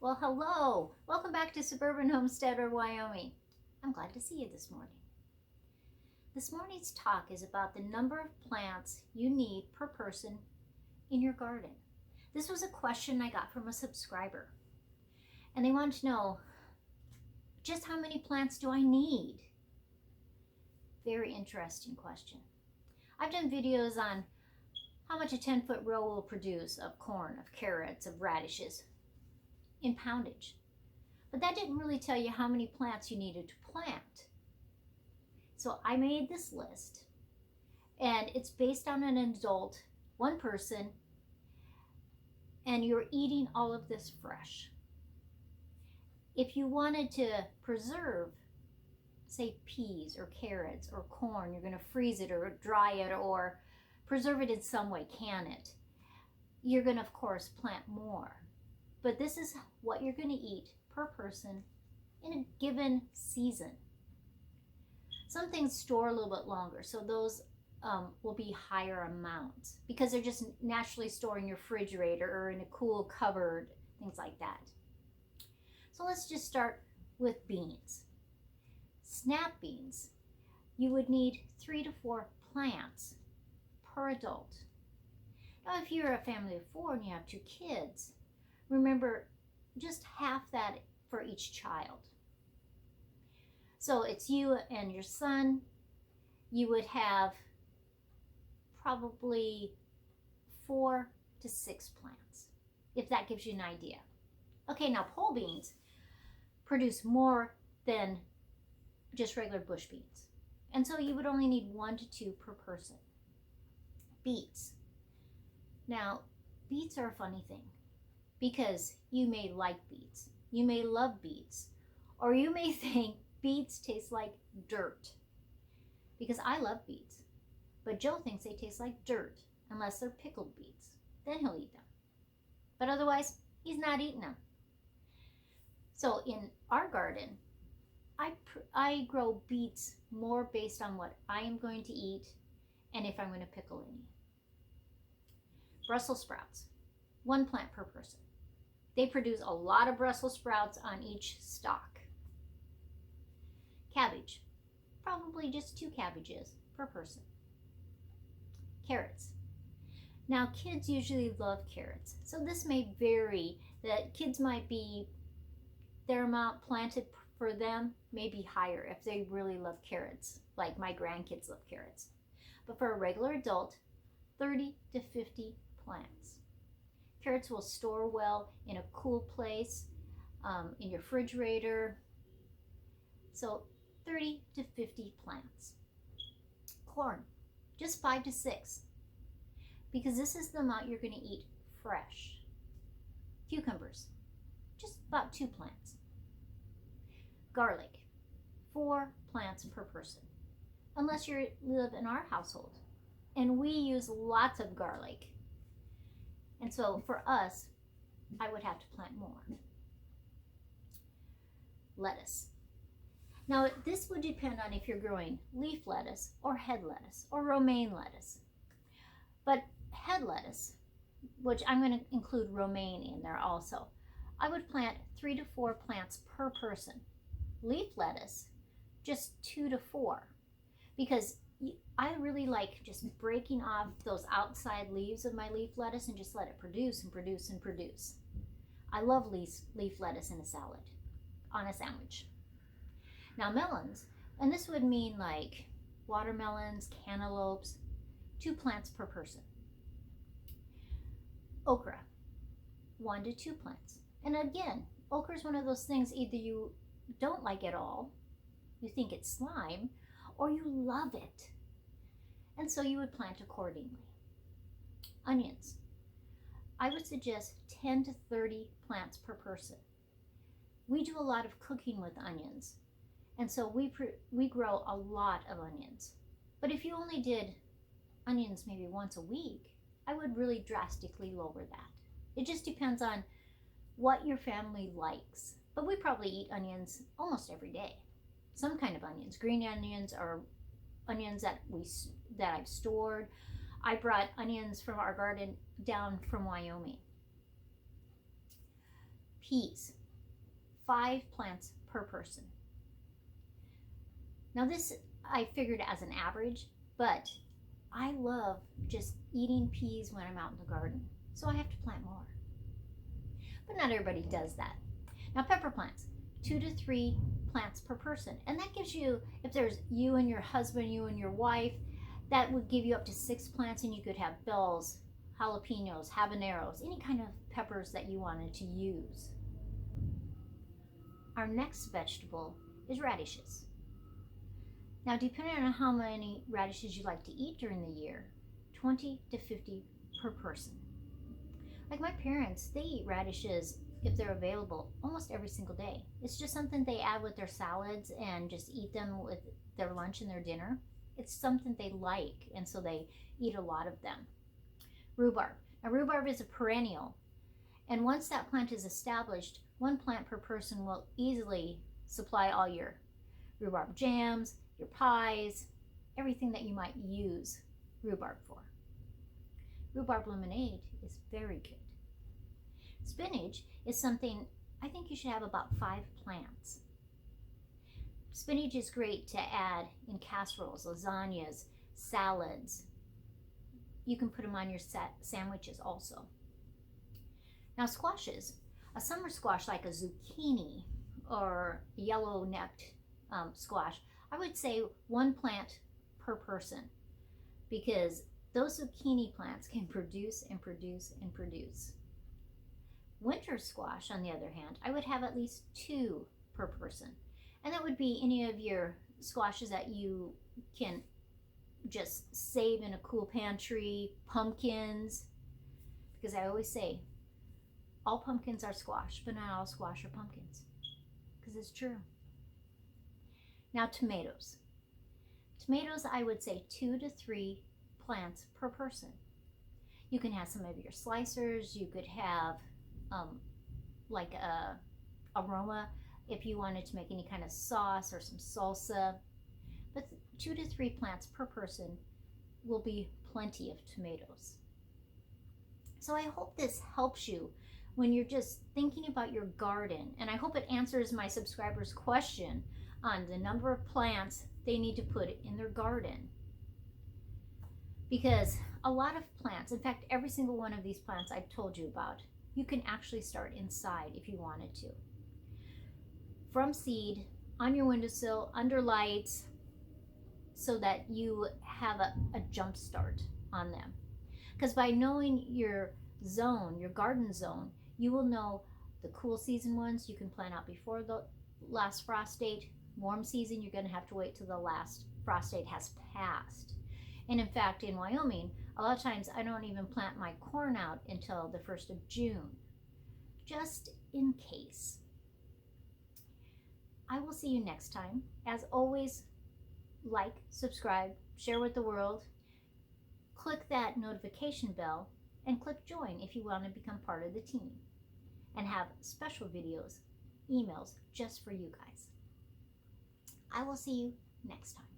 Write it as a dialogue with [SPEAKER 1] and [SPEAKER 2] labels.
[SPEAKER 1] Well, hello. Welcome back to Suburban Homesteader Wyoming. I'm glad to see you this morning. This morning's talk is about the number of plants you need per person in your garden. This was a question I got from a subscriber, and they wanted to know just how many plants do I need? Very interesting question. I've done videos on how much a 10-foot row will produce of corn, of carrots, of radishes in poundage. But that didn't really tell you how many plants you needed to plant. So I made this list, and it's based on an adult, one person, and you're eating all of this fresh. If you wanted to preserve, say, peas or carrots or corn, you're going to freeze it or dry it or preserve it in some way, can it, you're going to, of course, plant more. But this is what you're going to eat per person in a given season. Some things store a little bit longer, so those will be higher amounts because they're just naturally stored in your refrigerator or in a cool cupboard, things like that. So let's just start with beans. Snap beans, you would need 3 to 4 plants per adult. Now, if you're a family of 4 and you have 2 kids, remember just half that for each child. So it's you and your son, you would have probably 4 to 6 plants, if that gives you an idea. Okay, now pole beans produce more than just regular bush beans. And so you would only need 1 to 2 per person. Beets. Now, beets are a funny thing because you may like beets, you may love beets, or you may think beets taste like dirt. Because I love beets, but Joe thinks they taste like dirt unless they're pickled beets. Then he'll eat them. But otherwise, he's not eating them. So in our garden, I grow beets more based on what I am going to eat and if I'm going to pickle any. Brussels sprouts, 1 plant per person. They produce a lot of Brussels sprouts on each stalk. Cabbage, probably just 2 cabbages per person. Carrots. Now, kids usually love carrots, so this may vary. That kids might be, their amount planted for them may be higher if they really love carrots, like my grandkids love carrots. But for a regular adult, 30 to 50 plants. Carrots will store well in a cool place, in your refrigerator. So 30 to 50 plants. Corn, just 5 to 6, because this is the amount you're going to eat fresh. Cucumbers, just about 2 plants. Garlic, 4 plants per person, unless you live in our household. And we use lots of garlic. And so for us, I would have to plant more. Lettuce. Now, this would depend on if you're growing leaf lettuce or head lettuce or romaine lettuce. But head lettuce, which I'm going to include romaine in there also, I would plant 3 to 4 plants per person. Leaf lettuce, just 2 to 4, because I really like just breaking off those outside leaves of my leaf lettuce and just let it produce and produce and produce. I love leaf lettuce in a salad, on a sandwich. Now, melons, and this would mean like watermelons, cantaloupes, 2 plants per person. Okra, 1 to 2 plants. And again, okra is one of those things either you don't like at all, you think it's slime, or you love it. And so you would plant accordingly. Onions. I would suggest 10 to 30 plants per person. We do a lot of cooking with onions, and so we grow a lot of onions. But if you only did onions maybe once a week, I would really drastically lower that. It just depends on what your family likes. But we probably eat onions almost every day. Some kind of onions, green onions or onions that I've stored. I brought onions from our garden down from Wyoming. Peas, 5 plants per person. Now this I figured as an average, but I love just eating peas when I'm out in the garden, so I have to plant more. But not everybody does that. Now pepper plants, 2 to 3 plants per person. And that gives you, if there's you and your husband, you and your wife, that would give you up to 6 plants, and you could have bells, jalapenos, habaneros, any kind of peppers that you wanted to use. Our next vegetable is radishes. Now, depending on how many radishes you like to eat during the year, 20 to 50 per person. Like my parents, they eat radishes, if they're available, almost every single day. It's just something they add with their salads and just eat them with their lunch and their dinner. It's something they like, and so they eat a lot of them. Rhubarb. Now, rhubarb is a perennial, and once that plant is established, 1 plant per person will easily supply all your rhubarb jams, your pies, everything that you might use rhubarb for. Rhubarb lemonade is very good. Spinach is something I think you should have about 5 plants. Spinach is great to add in casseroles, lasagnas, salads. You can put them on your sandwiches also. Now squashes, a summer squash like a zucchini or yellow-necked squash, I would say 1 plant per person, because those zucchini plants can produce and produce and produce. Winter squash, on the other hand, I would have at least 2 per person. And that would be any of your squashes that you can just save in a cool pantry, pumpkins, because I always say, all pumpkins are squash, but not all squash are pumpkins, because it's true. Now tomatoes. Tomatoes, I would say 2 to 3 plants per person. You can have some of your slicers. You could have like a aroma if you wanted to make any kind of sauce or some salsa. But 2 to 3 plants per person will be plenty of tomatoes. So I hope this helps you when you're just thinking about your garden, and I hope it answers my subscribers' question on the number of plants they need to put in their garden. Because a lot of plants, in fact, every single one of these plants I've told you about, you can actually start inside if you wanted to. From seed, on your windowsill, under lights, so that you have a jump start on them. Because by knowing your zone, your garden zone, you will know the cool season ones you can plant out before the last frost date. Warm season, you're going to have to wait till the last frost date has passed. And in fact, in Wyoming, a lot of times I don't even plant my corn out until the 1st of June, just in case. I will see you next time. As always, like, subscribe, share with the world, click that notification bell, and click join if you want to become part of the team and have special videos, emails just for you guys. I will see you next time.